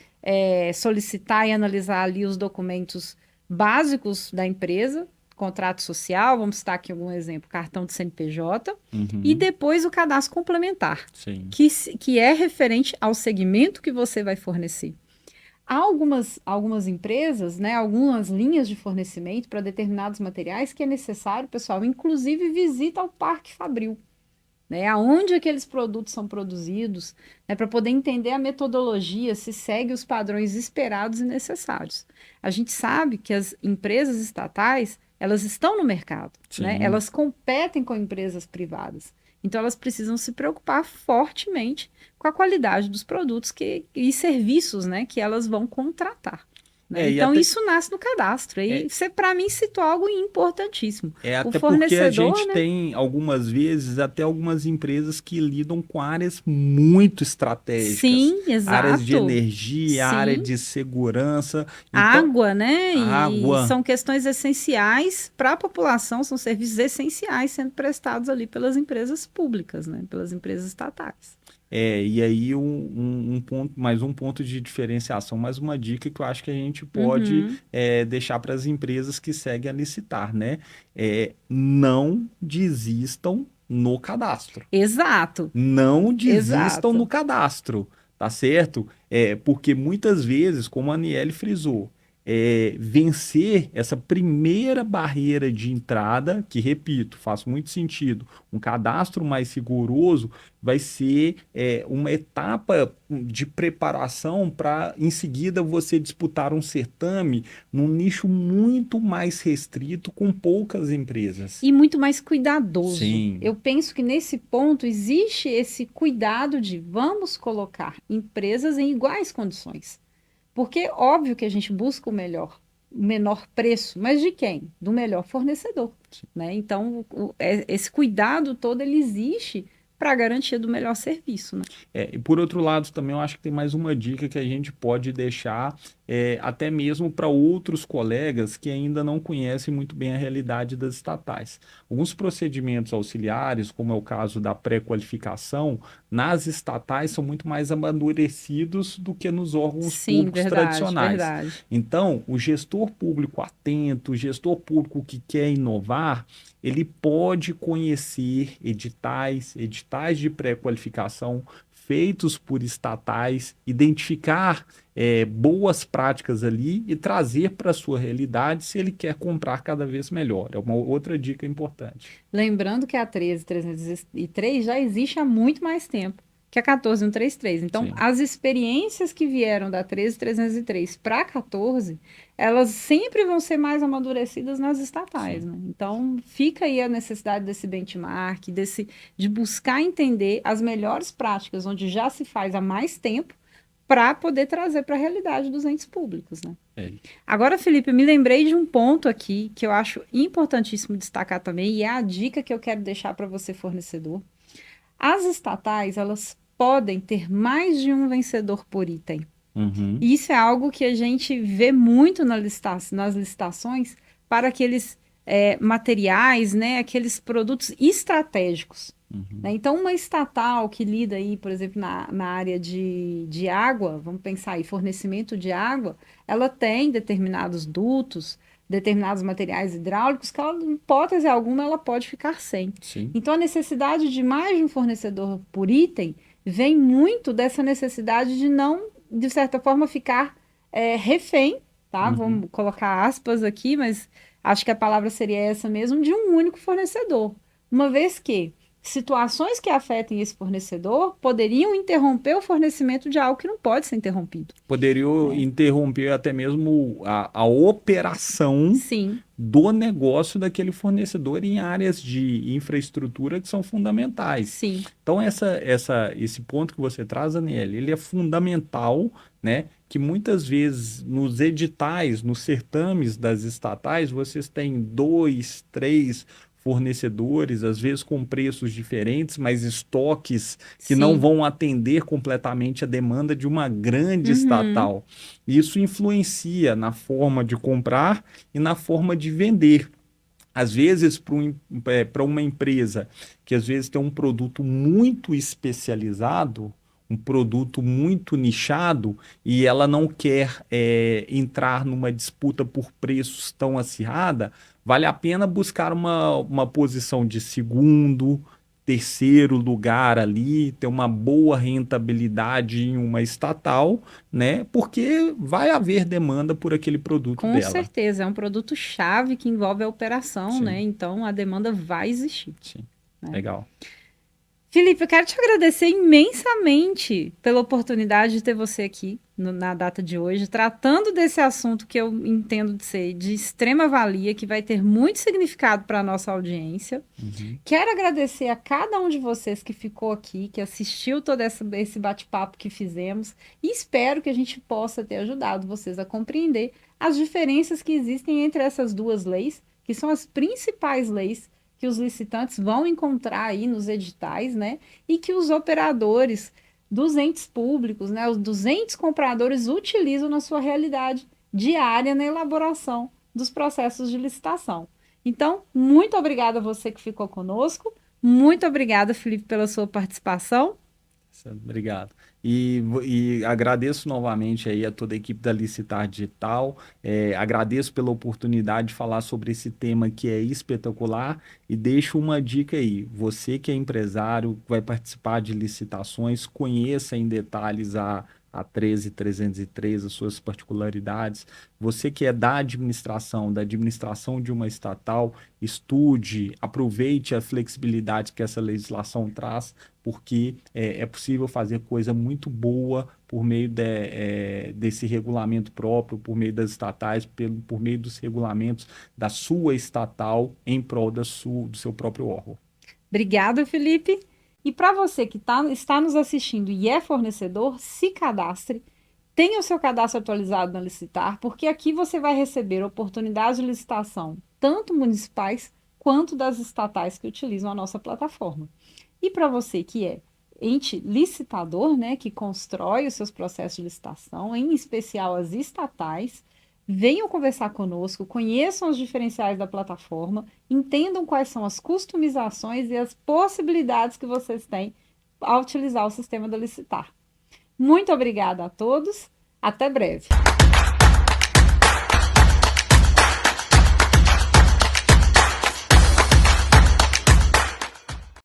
solicitar e analisar ali os documentos básicos da empresa, contrato social, vamos citar aqui algum exemplo, cartão de CNPJ, e uhum, depois o cadastro complementar sim. que é referente ao segmento que você vai fornecer. Há algumas empresas, né, algumas linhas de fornecimento para determinados materiais que é necessário, pessoal, inclusive visita ao Parque Fabril, né, aonde aqueles produtos são produzidos, né, para poder entender a metodologia, se segue os padrões esperados e necessários. A gente sabe que as empresas estatais, elas estão no mercado, né? Sim, Elas competem com empresas privadas. Então elas precisam se preocupar fortemente com a qualidade dos produtos e serviços, né, que elas vão contratar. Né? e Então até, isso nasce no cadastro. é, E você, para mim, citou algo importantíssimo. O até porque a fornecedor, gente né? tem algumas vezes até algumas empresas que lidam com áreas muito estratégicas, Sim, áreas de exato. energia, área Sim, de segurança, então água, né? E água. são questões essenciais para a população, são serviços essenciais sendo prestados ali pelas empresas públicas, né? Pelas empresas estatais. E aí um ponto, mais um ponto de diferenciação, mais uma dica que eu acho que a gente pode Uhum. deixar para as empresas que seguem a licitar, né? Não desistam no cadastro. Exato, Não desistam no exato. cadastro, tá certo? Porque muitas vezes, como a Aniele frisou, vencer essa primeira barreira de entrada, que, repito, faz muito sentido. Um cadastro mais rigoroso vai ser uma etapa de preparação para, em seguida, você disputar um certame num nicho muito mais restrito, com poucas empresas. E muito mais cuidadoso. Sim, Eu penso que nesse ponto existe esse cuidado de vamos colocar empresas em iguais condições. Porque óbvio que a gente busca o menor preço, mas de quem? Do melhor fornecedor, né? Então, esse cuidado todo ele existe para a garantia do melhor serviço, né? e por outro lado, também eu acho que tem mais uma dica que a gente pode deixar, até mesmo para outros colegas que ainda não conhecem muito bem a realidade das estatais. Alguns procedimentos auxiliares, como é o caso da pré-qualificação, nas estatais são muito mais amadurecidos do que nos órgãos Sim, públicos verdade, tradicionais. verdade. Então, o gestor público atento, o gestor público que quer inovar, ele pode conhecer editais de pré-qualificação feitos por estatais, identificar boas práticas ali e trazer para a sua realidade se ele quer comprar cada vez melhor. É uma outra dica importante. Lembrando que a 13303 já existe há muito mais tempo que a 14133. Então, Sim, as experiências que vieram da 13303 para a 14, elas sempre vão ser mais amadurecidas nas estatais, sim. né? Então, fica aí a necessidade desse benchmark, de buscar entender as melhores práticas onde já se faz há mais tempo para poder trazer para a realidade dos entes públicos, né? É. Agora, Felipe, eu me lembrei de um ponto aqui que eu acho importantíssimo destacar também, e é a dica que eu quero deixar para você, fornecedor. As estatais, elas podem ter mais de um vencedor por item. Uhum, E isso é algo que a gente vê muito nas licitações para aqueles materiais, né, aqueles produtos estratégicos. Né? uhum. Então, uma estatal que lida aí, por exemplo, na área de água, vamos pensar aí, fornecimento de água, ela tem determinados dutos, determinados materiais hidráulicos que, ela, em hipótese alguma, ela pode ficar sem. Sim. Então, a necessidade de mais de um fornecedor por item vem muito dessa necessidade de não, de certa forma, ficar refém, tá? Uhum. Vamos colocar aspas aqui, mas acho que a palavra seria essa mesmo, de um único fornecedor. Uma vez que situações que afetem esse fornecedor poderiam interromper o fornecimento de algo que não pode ser interrompido. Poderia Né? interromper até mesmo a operação Sim, do negócio daquele fornecedor em áreas de infraestrutura que são fundamentais. sim, Então, esse ponto que você traz, Daniel, ele é fundamental, né? Que muitas vezes nos editais, nos certames das estatais, vocês têm dois, três fornecedores, às vezes com preços diferentes, mas estoques que não sim. vão atender completamente a demanda de uma grande Uhum, estatal. Isso influencia na forma de comprar e na forma de vender. Às vezes, para uma empresa que às vezes tem um produto muito especializado, um produto muito nichado, e ela não quer entrar numa disputa por preços tão acirrada, vale a pena buscar uma posição de segundo, terceiro lugar ali, ter uma boa rentabilidade em uma estatal, né? Porque vai haver demanda por aquele produto com dela. certeza, é um produto-chave que envolve a operação, né? Sim, Então a demanda vai existir. sim. Né? Legal. Felipe, eu quero te agradecer imensamente pela oportunidade de ter você aqui na data de hoje, tratando desse assunto que eu entendo de ser de extrema valia, que vai ter muito significado para a nossa audiência. Uhum. Quero agradecer a cada um de vocês que ficou aqui, que assistiu todo esse bate-papo que fizemos, e espero que a gente possa ter ajudado vocês a compreender as diferenças que existem entre essas duas leis, que são as principais leis que os licitantes vão encontrar aí nos editais, né? E que os operadores dos entes públicos, né, os dos entes compradores utilizam na sua realidade diária na elaboração dos processos de licitação. Então, muito obrigada a você que ficou conosco. Muito obrigada, Felipe, pela sua participação. Obrigado. E agradeço novamente aí a toda a equipe da Licitar Digital. Agradeço pela oportunidade de falar sobre esse tema que é espetacular e deixo uma dica aí. Você que é empresário, vai participar de licitações, conheça em detalhes a 13.303, as suas particularidades. Você que é da administração de uma estatal, estude, aproveite a flexibilidade que essa legislação traz, porque é possível fazer coisa muito boa por meio desse regulamento próprio, por meio das estatais, por meio dos regulamentos da sua estatal em prol do seu próprio órgão. Obrigada, Felipe. E para você que está nos assistindo e é fornecedor, se cadastre, tenha o seu cadastro atualizado na Licitar, porque aqui você vai receber oportunidades de licitação, tanto municipais quanto das estatais que utilizam a nossa plataforma. E para você que é ente licitador, né, que constrói os seus processos de licitação, em especial as estatais, venham conversar conosco, conheçam os diferenciais da plataforma, entendam quais são as customizações e as possibilidades que vocês têm ao utilizar o sistema da Licitar. Muito obrigada a todos, até breve.